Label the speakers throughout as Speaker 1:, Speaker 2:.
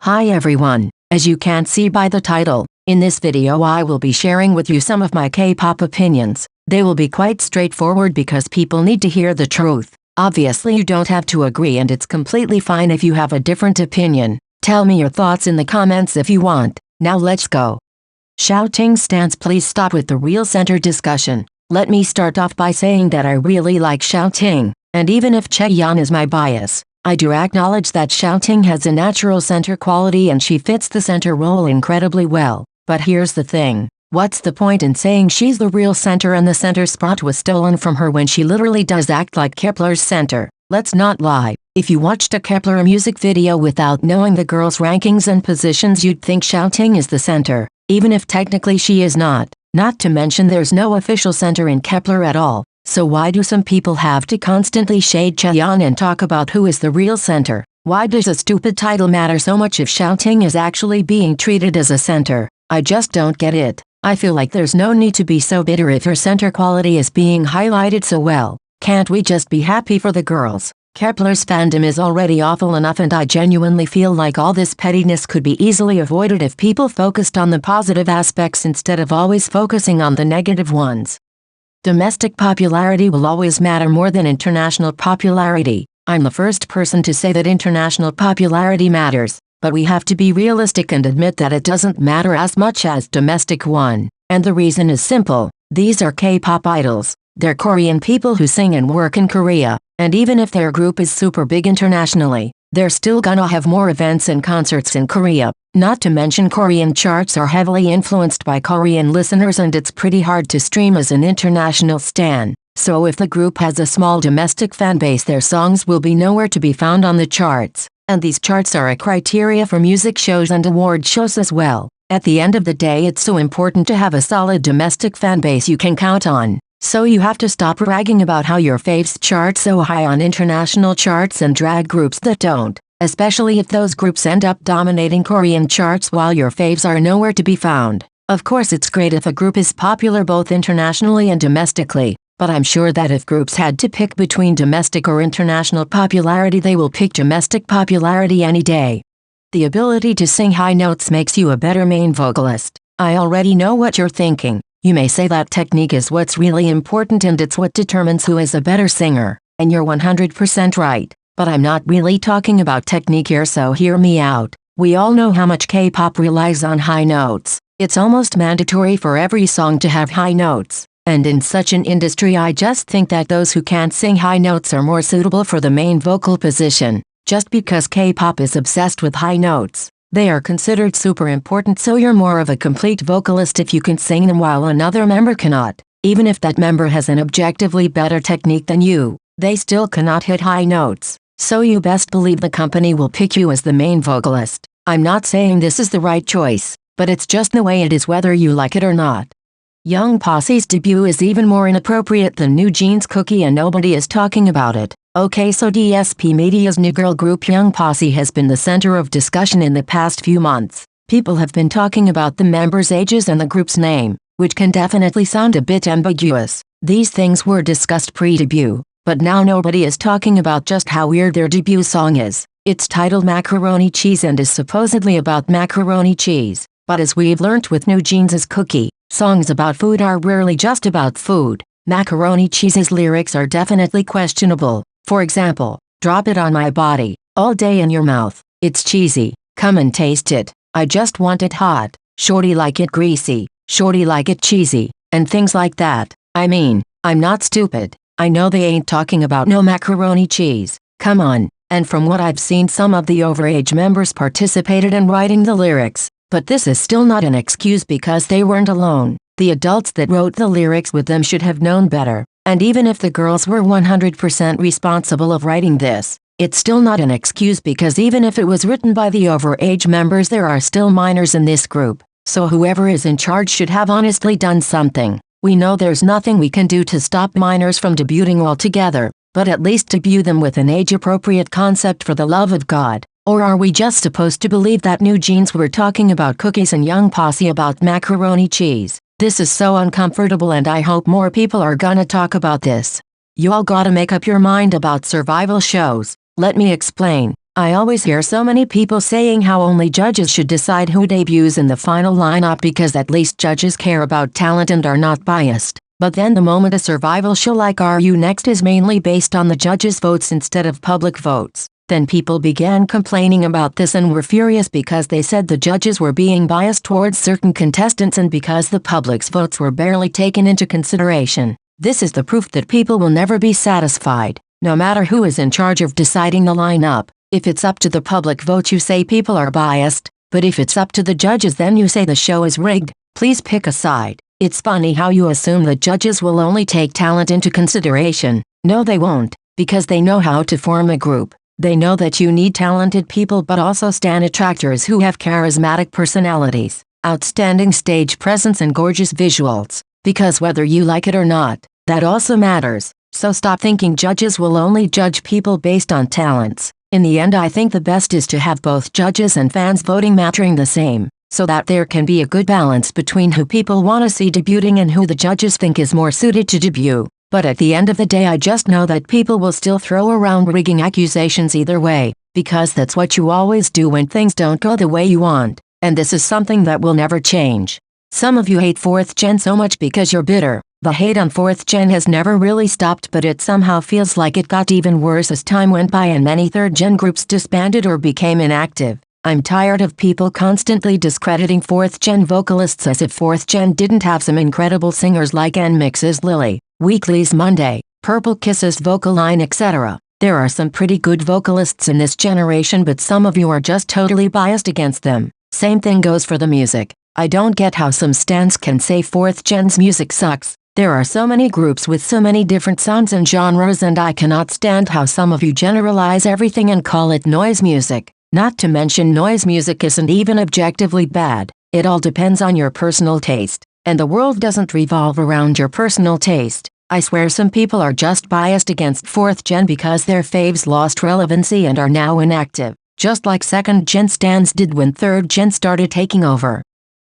Speaker 1: Hi everyone, as you can see by the title, in this video I will be sharing with you some of my K-pop opinions. They will be quite straightforward because people need to hear the truth. Obviously you don't have to agree and it's completely fine if you have a different opinion. Tell me your thoughts in the comments if you want. Now let's go. Shouting stance. Please stop with the real center discussion. Let me start off by saying that I really like shouting, and even if Chaeyeon is my bias, I do acknowledge that shouting has a natural center quality and she fits the center role incredibly well. But here's the thing, what's the point in saying she's the real center and the center spot was stolen from her when she literally does act like Kepler's center? Let's not lie, if you watched a Kepler music video without knowing the girls' rankings and positions you'd think shouting is the center, even if technically she is not. Not to mention there's no official center in Kepler at all. So why do some people have to constantly shade Chaeyeon and talk about who is the real center? Why does a stupid title matter so much if shouting is actually being treated as a center? I just don't get it. I feel like there's no need to be so bitter if her center quality is being highlighted so well. Can't we just be happy for the girls? Kepler's fandom is already awful enough and I genuinely feel like all this pettiness could be easily avoided if people focused on the positive aspects instead of always focusing on the negative ones. Domestic popularity will always matter more than international popularity. I'm the first person to say that international popularity matters, but we have to be realistic and admit that it doesn't matter as much as domestic one. And the reason is simple, these are K-pop idols. They're Korean people who sing and work in Korea, and even if their group is super big internationally, they're still gonna have more events and concerts in Korea. Not to mention Korean charts are heavily influenced by Korean listeners and it's pretty hard to stream as an international stan. So if the group has a small domestic fan base their songs will be nowhere to be found on the charts. And these charts are a criteria for music shows and award shows as well. At the end of the day it's so important to have a solid domestic fan base you can count on. So you have to stop bragging about how your faves chart so high on international charts and drag groups that don't. Especially if those groups end up dominating Korean charts while your faves are nowhere to be found. Of course it's great if a group is popular both internationally and domestically, but I'm sure that if groups had to pick between domestic or international popularity they will pick domestic popularity any day. The ability to sing high notes makes you a better main vocalist. I already know what you're thinking. You may say that technique is what's really important and it's what determines who is a better singer, and you're 100% right. But I'm not really talking about technique here, so hear me out. We all know how much K-pop relies on high notes. It's almost mandatory for every song to have high notes. And in such an industry I just think that those who can't sing high notes are more suitable for the main vocal position. Just because K-pop is obsessed with high notes, they are considered super important, so you're more of a complete vocalist if you can sing them while another member cannot. Even if that member has an objectively better technique than you, they still cannot hit high notes. So you best believe the company will pick you as the main vocalist. I'm not saying this is the right choice, but it's just the way it is whether you like it or not. Young Posse's debut is even more inappropriate than New Jeans Cookie and nobody is talking about it. Okay, so DSP Media's new girl group Young Posse has been the center of discussion in the past few months. People have been talking about the members' ages and the group's name, which can definitely sound a bit ambiguous. These things were discussed pre-debut. But now nobody is talking about just how weird their debut song is. It's titled Macaroni Cheese and is supposedly about macaroni cheese. But as we've learnt with New Jeans' Cookie, songs about food are rarely just about food. Macaroni Cheese's lyrics are definitely questionable. For example, drop it on my body, all day in your mouth. It's cheesy, come and taste it. I just want it hot. Shorty like it greasy, shorty like it cheesy, and things like that. I mean, I'm not stupid. I know they ain't talking about no macaroni cheese, come on, and from what I've seen some of the overage members participated in writing the lyrics, but this is still not an excuse because they weren't alone. The adults that wrote the lyrics with them should have known better, and even if the girls were 100% responsible of writing this, it's still not an excuse because even if it was written by the overage members there are still minors in this group, so whoever is in charge should have honestly done something. We know there's nothing we can do to stop minors from debuting altogether, but at least debut them with an age-appropriate concept for the love of God. Or are we just supposed to believe that New Jeans were talking about cookies and Young Posse about macaroni cheese? This is so uncomfortable and I hope more people are gonna talk about this. You all gotta make up your mind about survival shows. Let me explain. I always hear so many people saying how only judges should decide who debuts in the final lineup because at least judges care about talent and are not biased. But then the moment a survival show like Are You Next is mainly based on the judges' votes instead of public votes, then people began complaining about this and were furious because they said the judges were being biased towards certain contestants and because the public's votes were barely taken into consideration. This is the proof that people will never be satisfied, no matter who is in charge of deciding the lineup. If it's up to the public vote you say people are biased, but if it's up to the judges then you say the show is rigged. Please pick a side. It's funny how you assume that judges will only take talent into consideration. No, they won't, because they know how to form a group. They know that you need talented people but also stan attractors who have charismatic personalities, outstanding stage presence and gorgeous visuals. Because whether you like it or not, that also matters. So stop thinking judges will only judge people based on talents. In the end, I think the best is to have both judges and fans voting mattering the same, so that there can be a good balance between who people want to see debuting and who the judges think is more suited to debut. But at the end of the day I just know that people will still throw around rigging accusations either way, because that's what you always do when things don't go the way you want, and this is something that will never change. Some of you hate 4th Gen so much because you're bitter. The hate on 4th Gen has never really stopped, but it somehow feels like it got even worse as time went by and many 3rd Gen groups disbanded or became inactive. I'm tired of people constantly discrediting 4th Gen vocalists as if 4th Gen didn't have some incredible singers like NMIX's Lily, Weekly's Monday, Purple Kiss's vocal line, etc. There are some pretty good vocalists in this generation, but some of you are just totally biased against them. Same thing goes for the music. I don't get how some stans can say 4th Gen's music sucks. There are so many groups with so many different sounds and genres, and I cannot stand how some of you generalize everything and call it noise music. Not to mention noise music isn't even objectively bad. It all depends on your personal taste. And the world doesn't revolve around your personal taste. I swear some people are just biased against 4th Gen because their faves lost relevancy and are now inactive, just like 2nd Gen stans did when 3rd Gen started taking over.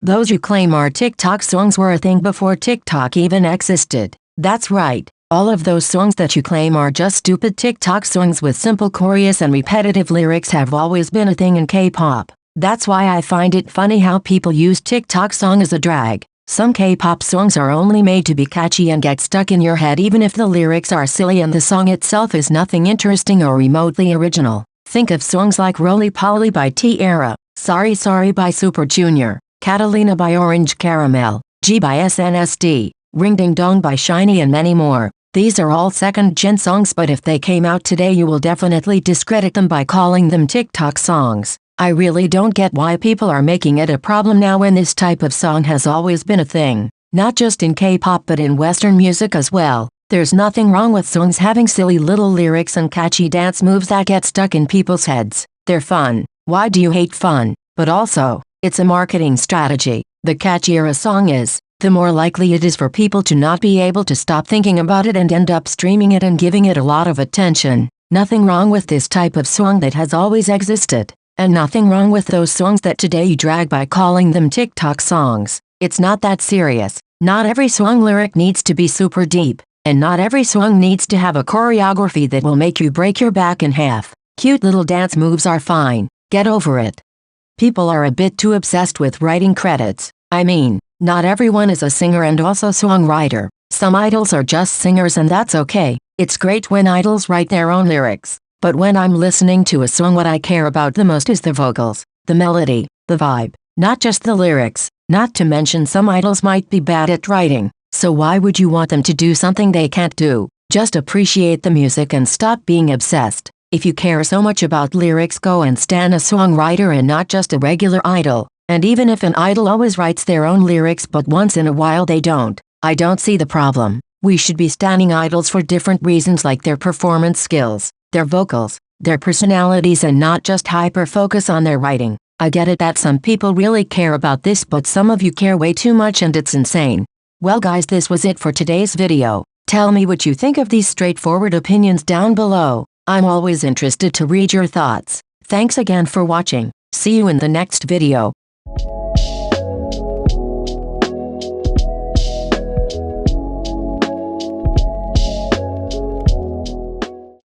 Speaker 1: Those who claim our TikTok songs were a thing before TikTok even existed. That's right. All of those songs that you claim are just stupid TikTok songs with simple chorus and repetitive lyrics have always been a thing in K-pop. That's why I find it funny how people use TikTok song as a drag. Some K-pop songs are only made to be catchy and get stuck in your head even if the lyrics are silly and the song itself is nothing interesting or remotely original. Think of songs like Roly Poly by T-Era, Sorry Sorry by Super Junior, Catalina by Orange Caramel, G by SNSD, Ring Ding Dong by Shiny and many more. These are all 2nd Gen songs, but if they came out today you will definitely discredit them by calling them TikTok songs. I really don't get why people are making it a problem now when this type of song has always been a thing. Not just in K-pop but in Western music as well. There's nothing wrong with songs having silly little lyrics and catchy dance moves that get stuck in people's heads. They're fun. Why do you hate fun? But also, it's a marketing strategy. The catchier a song is, the more likely it is for people to not be able to stop thinking about it and end up streaming it and giving it a lot of attention. Nothing wrong with this type of song that has always existed. And nothing wrong with those songs that today you drag by calling them TikTok songs. It's not that serious. Not every song lyric needs to be super deep. And not every song needs to have a choreography that will make you break your back in half. Cute little dance moves are fine. Get over it. People are a bit too obsessed with writing credits. I mean, not everyone is a singer and also songwriter. Some idols are just singers and that's okay. It's great when idols write their own lyrics. But when I'm listening to a song, what I care about the most is the vocals, the melody, the vibe, not just the lyrics. Not to mention some idols might be bad at writing. So why would you want them to do something they can't do? Just appreciate the music and stop being obsessed. If you care so much about lyrics, go and stan a songwriter and not just a regular idol. And even if an idol always writes their own lyrics but once in a while they don't, I don't see the problem. We should be standing idols for different reasons like their performance skills, their vocals, their personalities, and not just hyper-focus on their writing. I get it that some people really care about this, but some of you care way too much and it's insane. Well guys, this was it for today's video. Tell me what you think of these straightforward opinions down below. I'm always interested to read your thoughts. Thanks again for watching. See you in the next video.